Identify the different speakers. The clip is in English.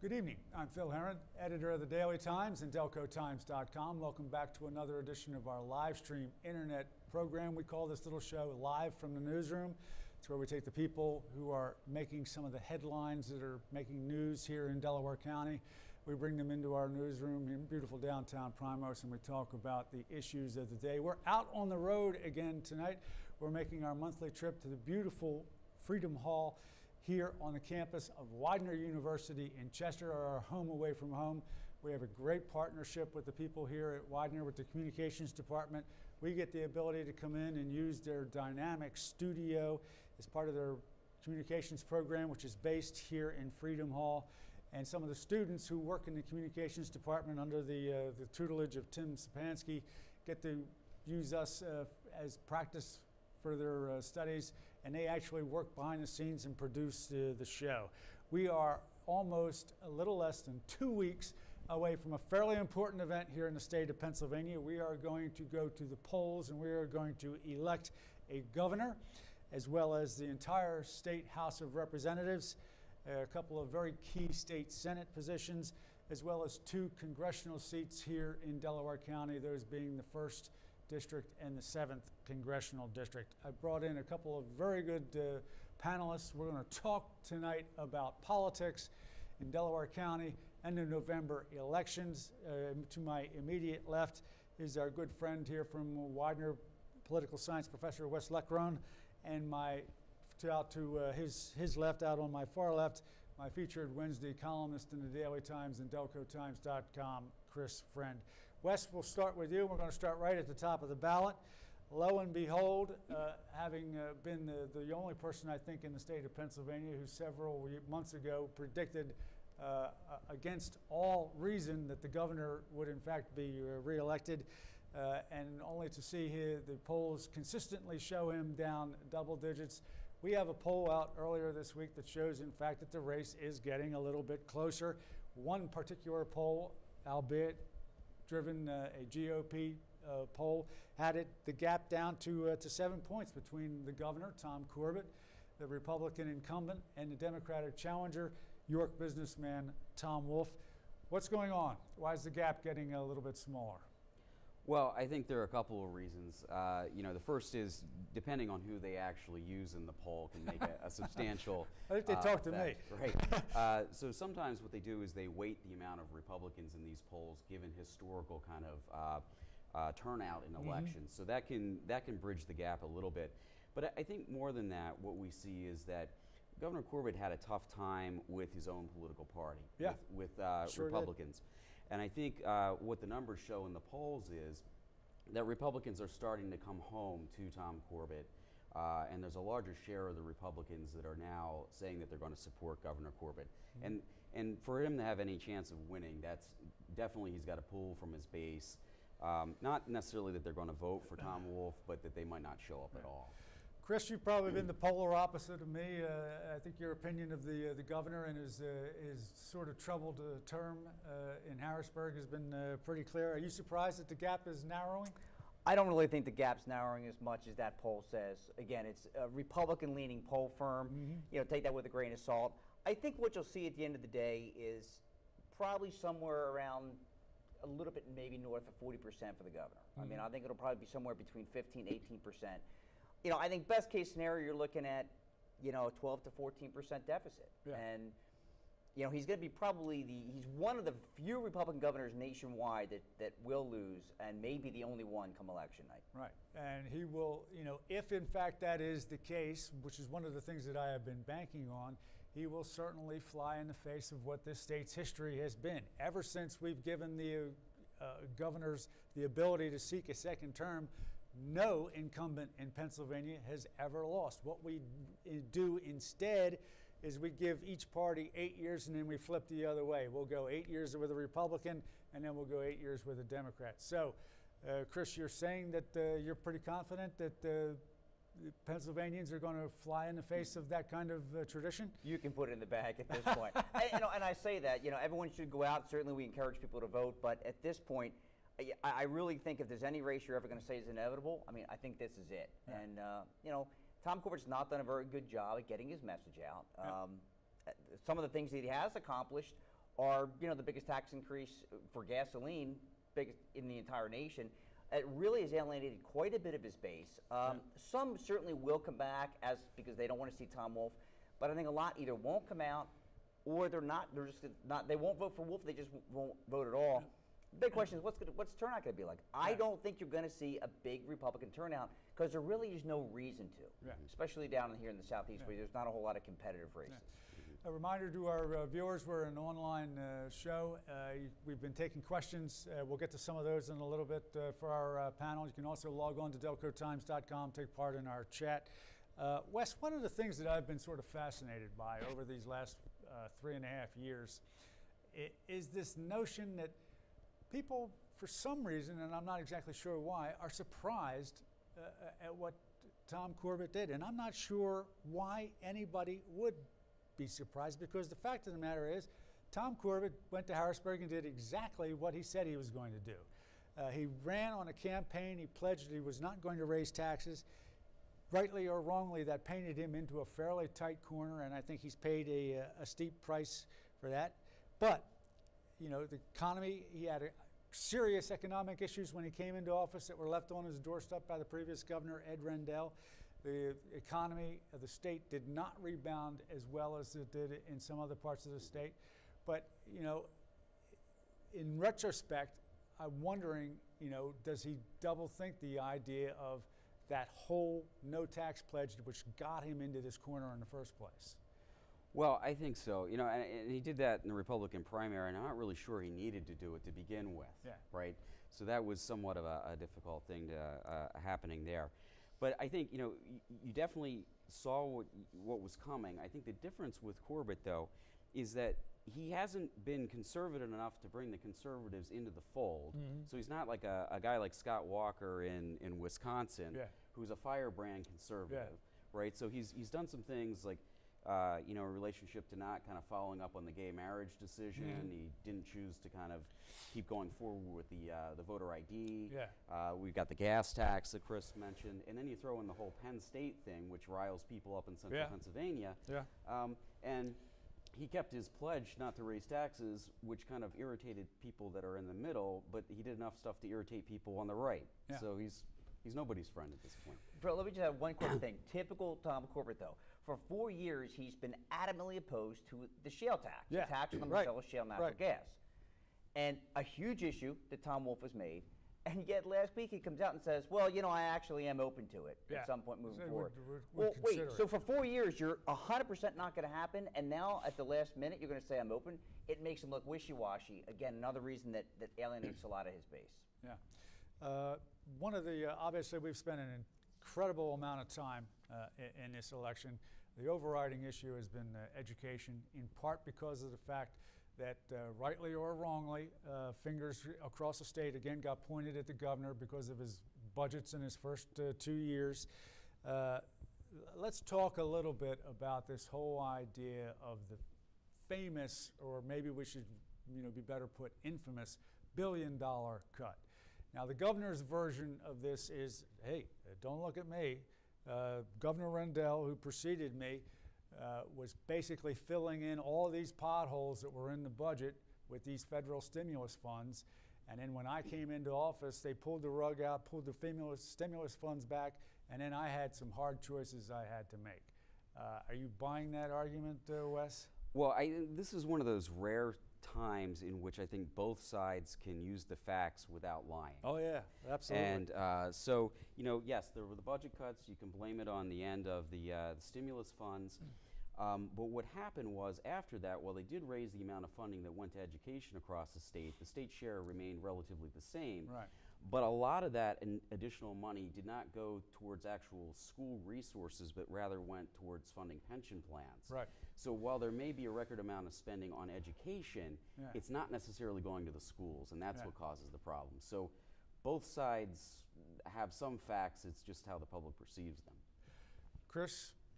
Speaker 1: Good evening. I'm Phil Herron, editor of the Daily Times and DelcoTimes.com. Welcome back to another edition of our live stream internet program. We call this little show Live from the Newsroom. It's where we take the people who are making some of the headlines that are making news here in Delaware County. We bring them into our newsroom in beautiful downtown Primos and we talk about the issues of the day. We're out on the road again tonight. We're making our monthly trip to the beautiful Freedom Hall here on the campus of Widener University in Chester, our home away from home. We have a great partnership with the people here at Widener, with the communications department. We get the ability to come in and use their dynamic studio as part of their communications program, which is based here in Freedom Hall. And some of the students who work in the communications department under the tutelage of Tim Sapansky get to use us as practice for their studies, and they actually work behind the scenes and produce the show. We are almost a little less than 2 weeks away from a fairly important event here in the state of Pennsylvania. We are going to go to the polls and we are going to elect a governor as well as the entire state House of Representatives, a couple of very key state Senate positions, as well as 2 congressional seats here in Delaware County, those being the 1st District and the 7th Congressional District. I brought in a couple of very good panelists. We're going to talk tonight about politics in Delaware County and the November elections. To my immediate left is our good friend here from Widener, political science professor Wes Leckrone, and out to his left, out on my far left, my featured Wednesday columnist in the Daily Times and DelcoTimes.com, Chris Friend. Wes, we'll start with you. We're going to start right at the top of the ballot. Lo and behold, having been the only person, I think, in the state of Pennsylvania who several months ago predicted against all reason that the governor would in fact be reelected, and only to see the polls consistently show him down double digits. We have a poll out earlier this week that shows, in fact, that the race is getting a little bit closer. One particular poll, albeit driven a GOP poll, had the gap down to 7 points between the governor, Tom Corbett, the Republican incumbent, and the Democratic challenger, York businessman Tom Wolf. What's going on? Why is the gap getting a little bit smaller?
Speaker 2: Well, I think there are a couple of reasons. The first is, depending on who they actually use in the poll, can make a substantial
Speaker 1: I think they talk to me.
Speaker 2: Right. So sometimes what they do is they weight the amount of Republicans in these polls, given historical kind of turnout in elections. So that can bridge the gap a little bit. But I think more than that, what we see is that Governor Corbett had a tough time with his own political party, with sure Republicans. Did. And I think what the numbers show in the polls is that Republicans are starting to come home to Tom Corbett, and there's a larger share of the Republicans that are now saying that they're going to support Governor Corbett. Mm-hmm. And for him to have any chance of winning, that's definitely, he's got to pull from his base. Not necessarily that they're going to vote for Tom Wolf, but that they might not show up at all.
Speaker 1: Chris, you've probably been the polar opposite of me. I think your opinion of the governor and his sort of troubled term in Harrisburg has been pretty clear. Are you surprised that the gap is narrowing?
Speaker 3: I don't really think the gap's narrowing as much as that poll says. Again, it's a Republican-leaning poll firm. Mm-hmm. Take that with a grain of salt. I think what you'll see at the end of the day is probably somewhere around a little bit, maybe north of 40% for the governor. Mm-hmm. I mean, I think it'll probably be somewhere between 15 and 18%. I think best case scenario, you're looking at, 12 to 14% deficit. Yeah. And, he's going to be he's one of the few Republican governors nationwide that will lose, and maybe the only one come election night.
Speaker 1: Right. And he will, if in fact that is the case, which is one of the things that I have been banking on, he will certainly fly in the face of what this state's history has been. Ever since we've given the governors the ability to seek a second term, no incumbent in Pennsylvania has ever lost. What we do instead is we give each party 8 years and then we flip the other way. We'll go 8 years with a Republican and then we'll go 8 years with a Democrat. So, Chris, you're saying that you're pretty confident that the Pennsylvanians are going to fly in the face of that kind of tradition?
Speaker 3: You can put it in the bag at this point. And I say that, everyone should go out. Certainly we encourage people to vote, but at this point, I really think if there's any race you're ever going to say is inevitable, I think this is it. Yeah. And, Tom Corbett's not done a very good job at getting his message out. Yeah. Some of the things that he has accomplished are, the biggest tax increase for gasoline, biggest in the entire nation. It really has alienated quite a bit of his base. Some certainly will come back because they don't want to see Tom Wolf, but I think a lot either won't come out or they're just not. They won't vote for Wolf. They just won't vote at all. The big question is what's turnout going to be like? I don't think you're going to see a big Republican turnout because there really is no reason to, especially down here in the Southeast where there's not a whole lot of competitive races.
Speaker 1: A reminder to our viewers, we're an online show. We've been taking questions. We'll get to some of those in a little bit for our panel. You can also log on to delcotimes.com, take part in our chat. Wes, one of the things that I've been sort of fascinated by over these last 3.5 years is this notion that people, for some reason, and I'm not exactly sure why, are surprised at what Tom Corbett did. And I'm not sure why anybody would be surprised, because the fact of the matter is Tom Corbett went to Harrisburg and did exactly what he said he was going to do. He ran on a campaign. He pledged that he was not going to raise taxes. Rightly or wrongly, that painted him into a fairly tight corner, and I think he's paid a steep price for that. But, the economy, he had serious economic issues when he came into office that were left on his doorstep by the previous governor, Ed Rendell. The economy of the state did not rebound as well as it did in some other parts of the state. But, in retrospect, I'm wondering, does he double think the idea of that whole no tax pledge which got him into this corner in the first place?
Speaker 2: Well, I think so. And he did that in the Republican primary, and I'm not really sure he needed to do it to begin with, right? So that was somewhat of a difficult thing happening there. But I think, you definitely saw what was coming. I think the difference with Corbett, though, is that he hasn't been conservative enough to bring the conservatives into the fold. So he's not like a guy like Scott Walker in Wisconsin, who's a firebrand conservative, right? So he's done some things like, a relationship to not kind of following up on the gay marriage decision. He didn't choose to kind of keep going forward with the voter ID. We've got the gas tax that Chris mentioned. And then you throw in the whole Penn State thing, which riles people up in central Pennsylvania. And he kept his pledge not to raise taxes, which kind of irritated people that are in the middle, but he did enough stuff to irritate people on the right. So he's nobody's friend at this point.
Speaker 3: Let me just have one quick thing. Typical Tom Corbett, though. For 4 years, he's been adamantly opposed to the shale tax, the tax on the sale of shale natural gas. And a huge issue that Tom Wolf has made. And yet last week he comes out and says, well, I actually am open to it at some point moving forward. Well, wait, so for 4 years, you're 100% not going to happen, and now at the last minute you're going to say I'm open? It makes him look wishy-washy. Again, another reason that alienates a lot of his base.
Speaker 1: One of the, obviously we've spent an incredible amount of time in this election. The overriding issue has been education, in part because of the fact that rightly or wrongly, fingers across the state again got pointed at the governor because of his budgets in his first 2 years. Let's talk a little bit about this whole idea of the famous, or maybe we should be better put, infamous $1 billion cut. Now, the governor's version of this is, hey, don't look at me. Governor Rendell, who preceded me, was basically filling in all these potholes that were in the budget with these federal stimulus funds. And then when I came into office, they pulled the rug out, pulled the stimulus funds back, and then I had some hard choices I had to make. Are you buying that argument, Wes?
Speaker 2: Well, this is one of those rare times in which I think both sides can use the facts without lying.
Speaker 1: Oh yeah, absolutely.
Speaker 2: And so, yes, there were the budget cuts. You can blame it on the end of the stimulus funds. But what happened was, after that, while they did raise the amount of funding that went to education across the state share remained relatively the same.
Speaker 1: Right.
Speaker 2: But a lot of that additional money did not go towards actual school resources, but rather went towards funding pension plans.
Speaker 1: Right.
Speaker 2: So while there may be a record amount of spending on education, it's not necessarily going to the schools, and that's what causes the problem. So both sides have some facts. It's just how the public perceives them.
Speaker 1: Chris,